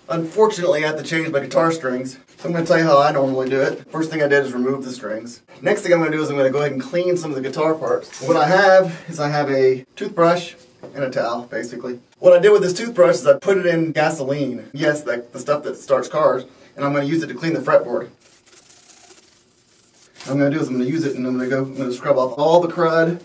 Unfortunately, I have to change my guitar strings. So I'm going to tell you how I normally do it. First thing I did is remove the strings. Next thing I'm going to do is I'm going to go ahead and clean some of the guitar parts. What I have is a toothbrush and a towel, basically. What I did with this toothbrush is I put it in gasoline. Yes, the stuff that starts cars. And I'm going to use it to clean the fretboard. What I'm going to do is I'm going to use it and I'm going to scrub off all the crud.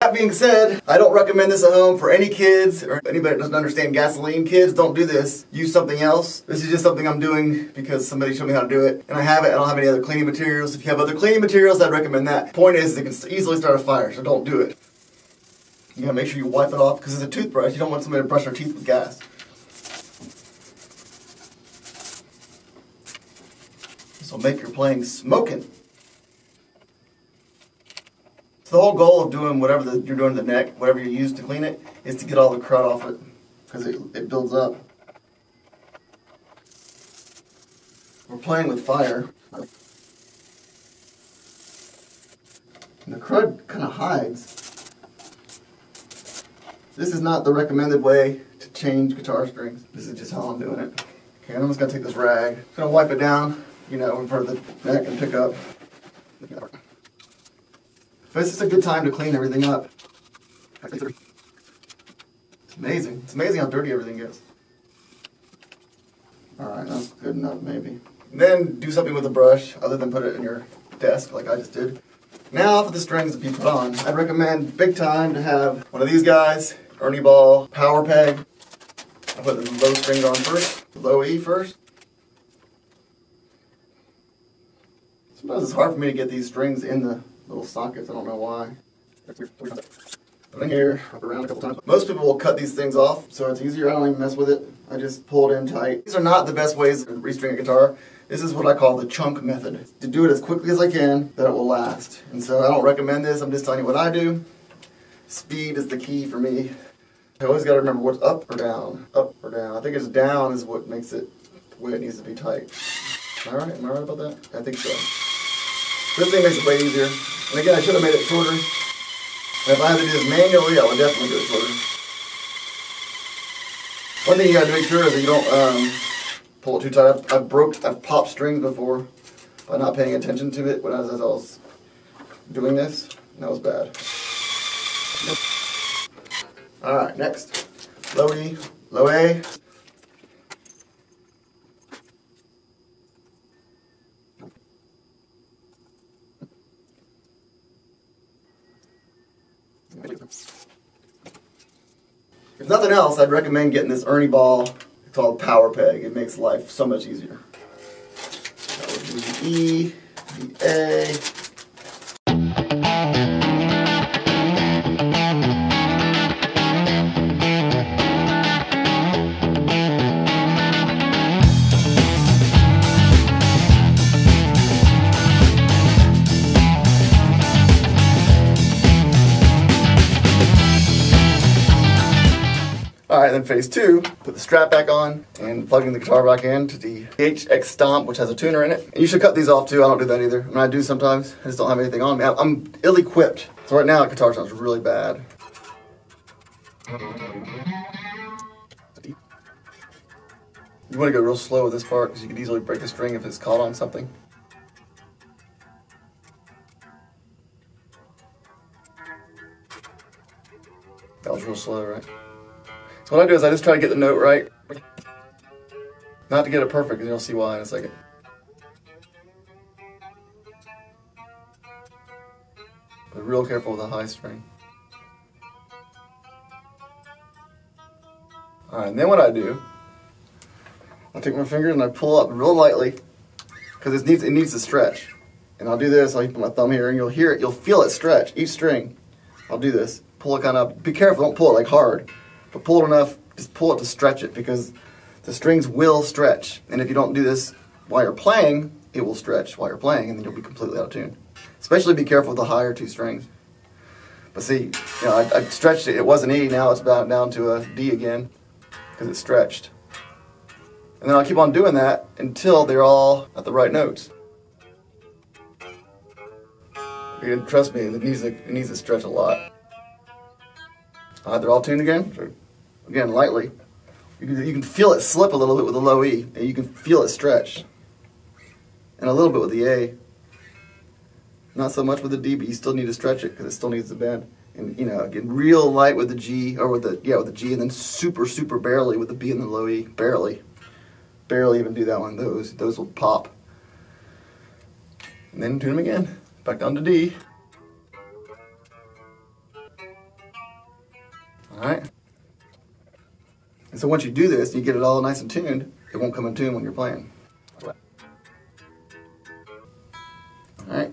That being said, I don't recommend this at home for any kids or anybody that doesn't understand gasoline. Kids, don't do this. Use something else. This is just something I'm doing because somebody showed me how to do it. And I have it. I don't have any other cleaning materials. If you have other cleaning materials, I'd recommend that. Point is, it can easily start a fire, so don't do it. You gotta make sure you wipe it off because it's a toothbrush. You don't want somebody to brush their teeth with gas. This will make your playing smoking. So the whole goal of doing whatever you're doing to the neck, whatever you use to clean it, is to get all the crud off it, because it builds up. We're playing with fire. And the crud kind of hides. This is not the recommended way to change guitar strings. This is just how I'm doing it. Okay, I'm just going to take this rag. I'm going to wipe it down, you know, in front of the neck and pick up. But it's just a good time to clean everything up. It's amazing. It's amazing how dirty everything gets. Alright, that's good enough maybe. Then do something with the brush other than put it in your desk like I just did. Now for the strings to be put on. I'd recommend big time to have one of these guys, Ernie Ball Power Peg. I'll put the low strings on first, the low E first. Sometimes it's hard for me to get these strings in the little sockets, I don't know why. Put in here, wrap around a couple times. Most people will cut these things off, so it's easier. I don't even mess with it. I just pull it in tight. These are not the best ways to restring a guitar. This is what I call the chunk method. To do it as quickly as I can, that it will last. And so I don't recommend this, I'm just telling you what I do. Speed is the key for me. I always got to remember what's up or down. Up or down. I think it's down is what makes it the way it needs to be tight. Am I right? Am I right about that? I think so. This thing makes it way easier. And again, I should have made it shorter. And if I had to do this manually, I would definitely do it shorter. One thing you gotta make sure is that you don't pull it too tight. I've popped strings before by not paying attention to it as I was doing this. And that was bad. Alright, next. Low E, low A. If nothing else, I'd recommend getting this Ernie Ball. It's called Power Peg. It makes life so much easier. That would be the E, the A. Alright, then phase 2, put the strap back on and plugging the guitar back in to the HX Stomp, which has a tuner in it. And you should cut these off too. I don't do that either. I mean, I do sometimes. I just don't have anything on me. I'm ill-equipped. So right now, the guitar sounds really bad. You want to go real slow with this part because you could easily break the string if it's caught on something. That was real slow, right? So what I do is I just try to get the note right. Not to get it perfect, and you'll see why in a second. But real careful with the high string. Alright, and then what I do, I take my fingers and I pull up real lightly, because it needs to stretch. And I'll do this, I'll put my thumb here, and you'll hear it, you'll feel it stretch, each string. I'll do this, pull it kind of up. Be careful, don't pull it like hard. But pull it enough, just pull it to stretch it, because the strings will stretch. And if you don't do this while you're playing, it will stretch while you're playing, and then you'll be completely out of tune. Especially be careful with the higher 2 strings. But see, you know, I stretched it. It was an E, now it's down to a D again, because it's stretched. And then I'll keep on doing that until they're all at the right notes. And trust me, it needs to stretch a lot. They're all tuned again. So again, lightly. You can feel it slip a little bit with the low E, and you can feel it stretch. And a little bit with the A. Not so much with the D, but you still need to stretch it because it still needs to bend. And you know, get real light with the G, or with the G, and then super barely with the B and the low E. Barely even do that one. Those will pop. And then tune them again. Back down to D. All right. And so once you do this, you get it all nice and tuned. It won't come in tune when you're playing. All right.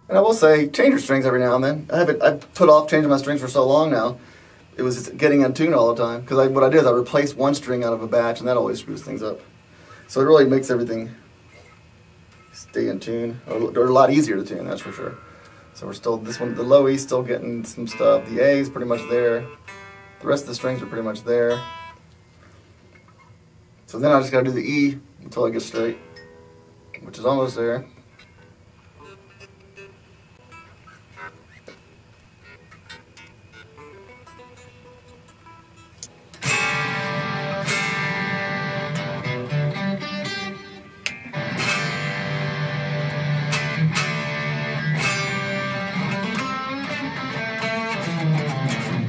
And I will say, change your strings every now and then. I've put off changing my strings for so long now. It was just getting in tune all the time. Because what I did is I replaced one string out of a batch, and that always screws things up. So it really makes everything stay in tune, or a lot easier to tune, that's for sure. So we're still, this one, the low E's still getting some stuff. The A is pretty much there. The rest of the strings are pretty much there. So then I just gotta do the E until I get straight, which is almost there.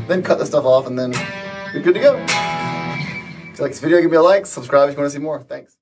Then cut the stuff off, and then you're good to go. If you like this video, give me a like, subscribe if you want to see more. Thanks.